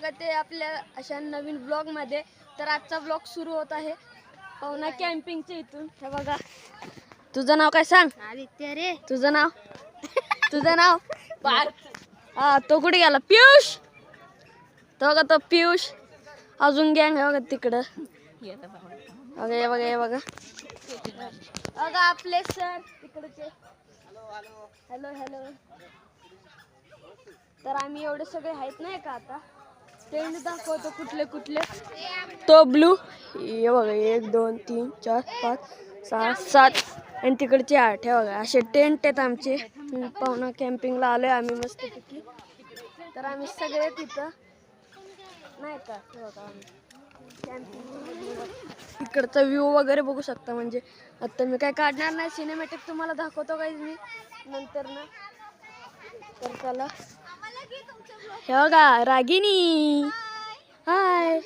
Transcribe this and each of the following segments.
स्वागत आहे आपल्या अशा नवीन ब्लॉग मध्ये। तर आजचा ब्लॉग सुरू होत आहे पवना कॅम्पिंगच्या इथून। हे बघा, तुझं नाव काय सांग? आदित्य रे। तुझं नाव? तुझं नाव? हा, तो कुठे गेला? पियुष। तो बघा, तो पियुष। अजून गँग आहे बघा तिकडं। बघा हे बघा, हे बघा बघा आपले सर तिकडचे। Hello hello. तर आम्ही एवढे सगळे आहेत नाही का, आता टेंट दाखवतो कुठले कुठले। तो ब्लू, हे बघा 1 2 3 4 5 6 7 आणि तिकडचे 8। हे बघा असे टेंट आहेत आमचे। पवना कॅम्पिंगला आलोय आम्ही मस्तपैकी। तर आम्ही सगळे तिथं नाही का, हे बघा आम्ही कॅम्पिंग इकडचा व्ह्यू वगैरे बघू शकता। म्हणजे आता मी काय काढणार नाही, सिनेमॅटिक तुम्हाला दाखवतो काही मी नंतर ना। तर चला, हे बघा रागिनी, हाय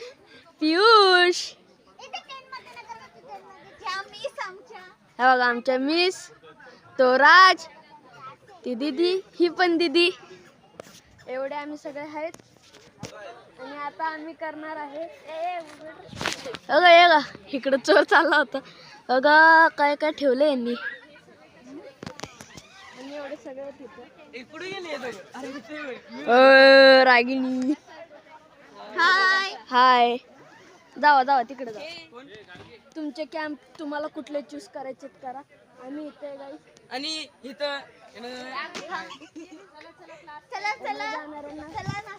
पियुष, हे बघा आमच्या मिस, तो राज, ती दीदी, ही पण दीदी। एवढे आम्ही सगळे आहेत आणि आता आम्ही करणार आहे। बघा ये गा, इकडं चोर चालला होता बघा, काय काय ठेवलं यांनी। आणि एवढे सगळे तिथं रागिनी, हाय हाय। जावा जावा तिकडे जावा, तुमचे कॅम्प तुम्हाला कुठले चूज करायचे करा। आम्ही इथे गाईस आणि इथं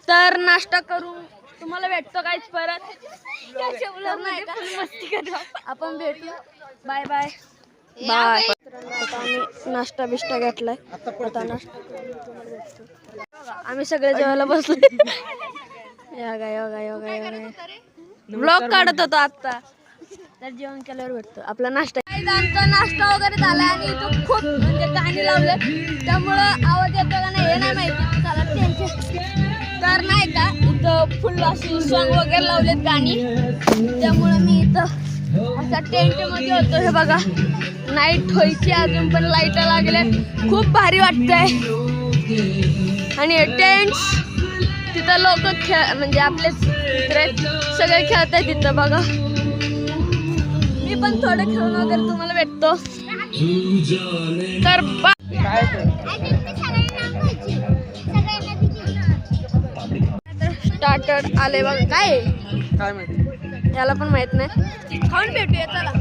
तर नाश्ता करू तुम्हाला भेटतो काहीच परत आपण भेटू। Bye bye bye. आता आम्ही नाश्ता बिष्टा घेतलाय, आता नाश्ता करून तुम्हाला भेटतो। आम्ही सगळे जेवायला बसलो। योगा योगा योगा योगा ब्लॉग काढत होतो आता। तर जेवण केल्यावर भेटतो आपला नाश्ता। आमचा नाश्ता वगैरे झाला आणि इथं खूप म्हणजे गाणी लावले, त्यामुळं आवाज येतो का नाही हे नाही माहिती। चला त्यांचे तर नाही का, इथं फुल अशी सॉन्ग वगैरे लावलेत गाणी, त्यामुळं मी इथं असा टेंट मध्ये होतो। हे बघा नाईट व्हायची, अजून पण लाईट लागल्या, खूप भारी वाटतंय। आणि टेंट्स तिथं लोक म्हणजे आपले सगळे खेळत आहेत तिथं बघा। मी पण थोडं खेळून वगैरे तुम्हाला भेटतो। तर स्टार्टर आले बघा, काय माहिती याला पण माहित नाही। खाऊन भेटूया चला।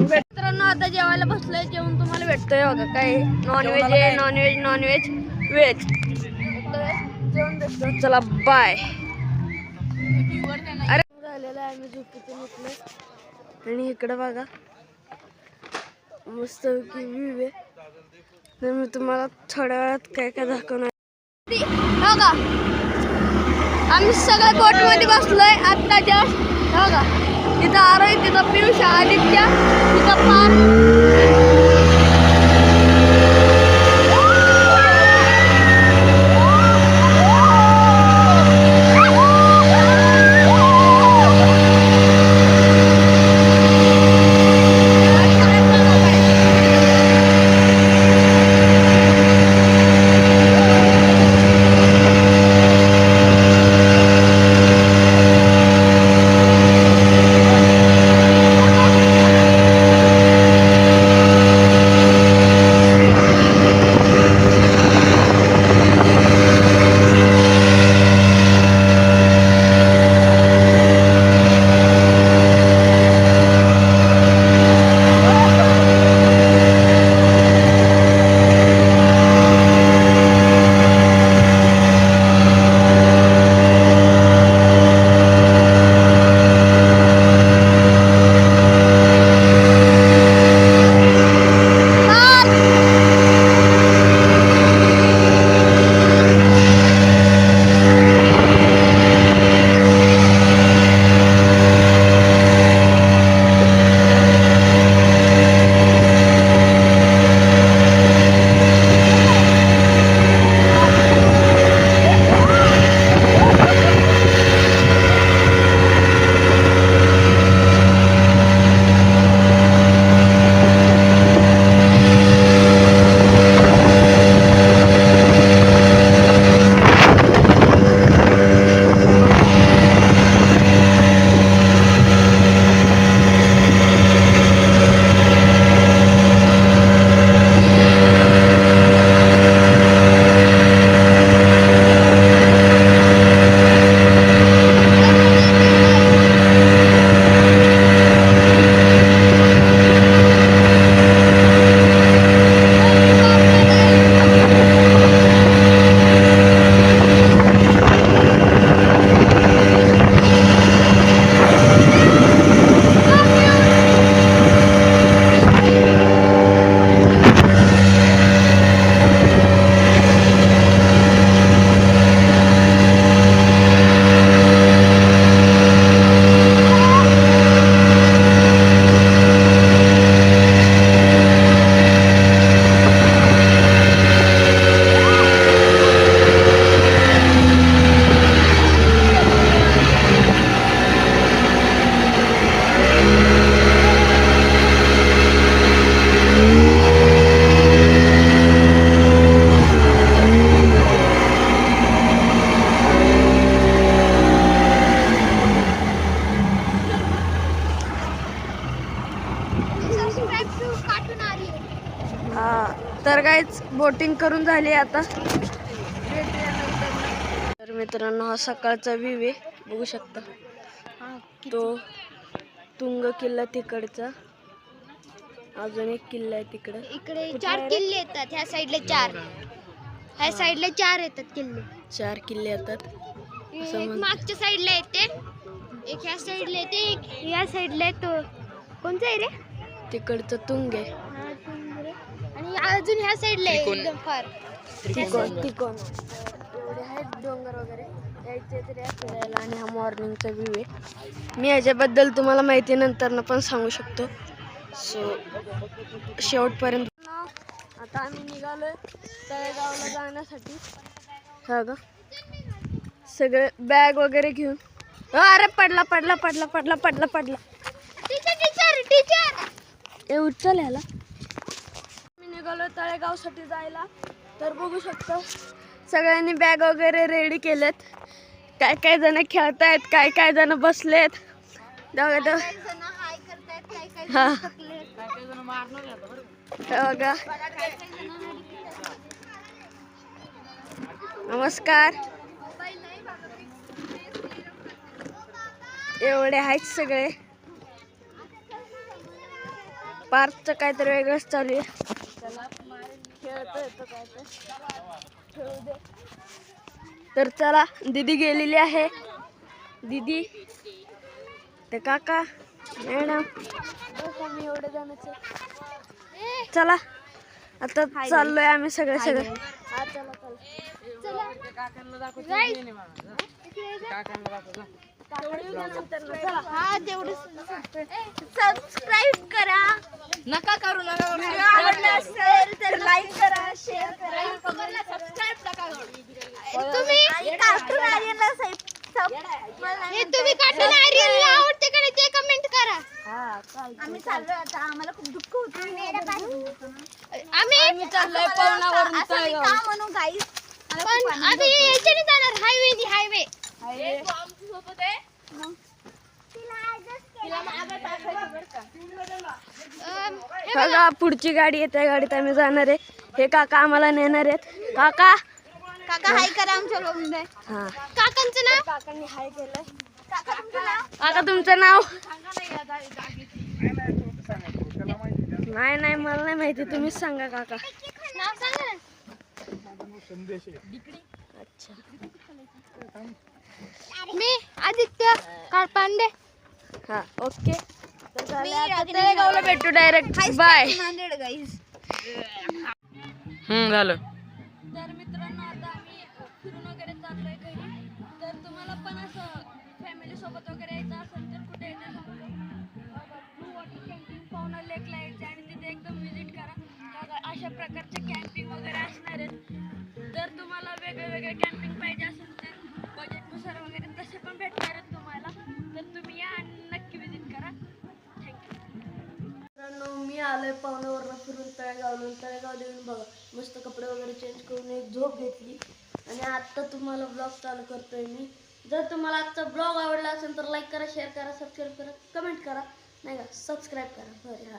मित्रांनो आता जेवायला बसलोय, जेवण तुम्हाला भेटतोय बघा। काय नॉनव्हेज आहे, नॉनव्हेज नॉनव्हेज व्हेज जेवण भेटतो। चला बाय। अरे झालेलं आहे, आम्ही झोपेतून उठलोय आणि इकडं बघा मस्त व्ह्यू आहे। तर मी तुम्हाला थोड्या वेळात काय काय दाखवणार बघा। आम्ही सगळे बोट मध्ये बसलोय आता जस्ट बघा। तिथं आरोही, तिथं पियुष, आदित्य, तिथं पार बोटिंग करून झाली आता. तर मित्रांनो हा सकाळचा व्ह्यू आहे, बघू शकता. तो तुंग किल्ला तिकडचा, अजून एक किल्ला आहे तिकडे. इकडे 4 किल्ले येतात, ह्या साईडला 4, ह्या साईडला 4 येतात किल्ले. 4 किल्ले येतात. एक मागच्या साईडला येते, एक ह्या साईडला येते, एक ह्या साईडला येतो. कोणतं आहे रे? तिकडचं तुंग आहे. आणि अजून ह्या साईडला आहे एकदम फार. तिकोन एवढे आहेत डोंगर वगैरे, यायचे तरी फिरायला. आणि हा मॉर्निंगचा व्ह्यू आहे. मी ह्याच्याबद्दल तुम्हाला माहिती नंतर पण सांगू शकतो. सो शेवटपर्यंत. आता आम्ही निघालोय तळेगावला जाण्यासाठी. हा ग सगळे बॅग वगैरे घेऊन. अरे पडला पडला पडला पडला पडला पडला. टीचर ए उचल ह्याला. मी निघालोय तळेगावसाठी जायला. तर बघू शकतो सगळ्यांनी बॅग वगैरे रेडी केलेत. काय काय जण खेळतायत, काय काय जण बसलेत. हा बघा. नमस्कार. एवढे आहेत सगळे. पार्कचं काहीतरी वेगळंच चालू आहे. तर चला, दीदी गेलेली आहे. दीदी ते काका मॅडम एवढे जणांचे. चला आता चाललोय आम्ही सगळे. सबस्क्राईब करा, नका करू नका. तर लाईक करा, शेअर करा, तुम्ही कार्टून आर्यनला आवडते का नाही ते कमेंट करा. आम्ही चाललोय आता, आम्हाला खूप दुःख होतं. आम्ही चाललोय पवनावरून तळेगाव. का म्हणू गाईस, पण आम्ही याच्याने जाणार, हायवे. बघा पुढची गाडी आहे, त्या गाडीत आम्ही जाणार आहे. हे काका आम्हाला नेणार आहेत. काका हाय करा आमच्या लोकांना. हा काकांचं नाव? काकांनी हाय केलंय. काका तुमचं नाव? नाही मला नाही माहिती, तुम्हीच सांगा काका. नाव सांगा ना. अच्छा. मी आदित्य कारपांडे. हा ओके. तळेगावला भेटू डायरेक्ट. बाय. झालं. तर मित्रांनो आता आम्ही फिरून वगैरे चाललोय घरी. तर तुम्हाला पण असं फॅमिली सोबत वगैरे यायचं असेल तर कुठे येते ब्लू वॉटर कॅम्पिंग पवना लेकला यायचे आणि तिथे एकदम व्हिजिट करा. अशा प्रकारचे कॅम्पिंग वगैरे असणार आहेत. जर तुम्हाला वेगळे कॅम्पिंग पाहिजे असेल तर बजेटनुसार वगैरे तसे पण भेटणार आहेत तुम्हाला. तर तुम्ही या आणि नक्की व्हिजिट करा. मी आलोय पवनावरनं फिरून तळेगाव देऊन बघा. मस्त कपडे वगैरे चेंज करून एक झोप घेतली आणि आत्ता तुम्हाला ब्लॉग चालू करतोय मी. जर तुम्हाला आजचा ब्लॉग आवडला असेल तर लाईक करा, शेअर करा, सबस्क्राईब करा, कमेंट करा. नाही का सबस्क्राईब करा.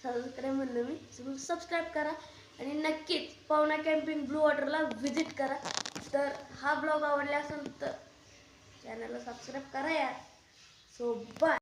सॉरी सबस्क्राईब म्हणलं मी. सबस्क्राईब करा आणि नक्कीच पवना कॅम्पिंग ब्लू वॉटरला व्हिजिट करा. तर हा ब्लॉग आवडला असेल तर चॅनलला सबस्क्राईब करा यार. So bye.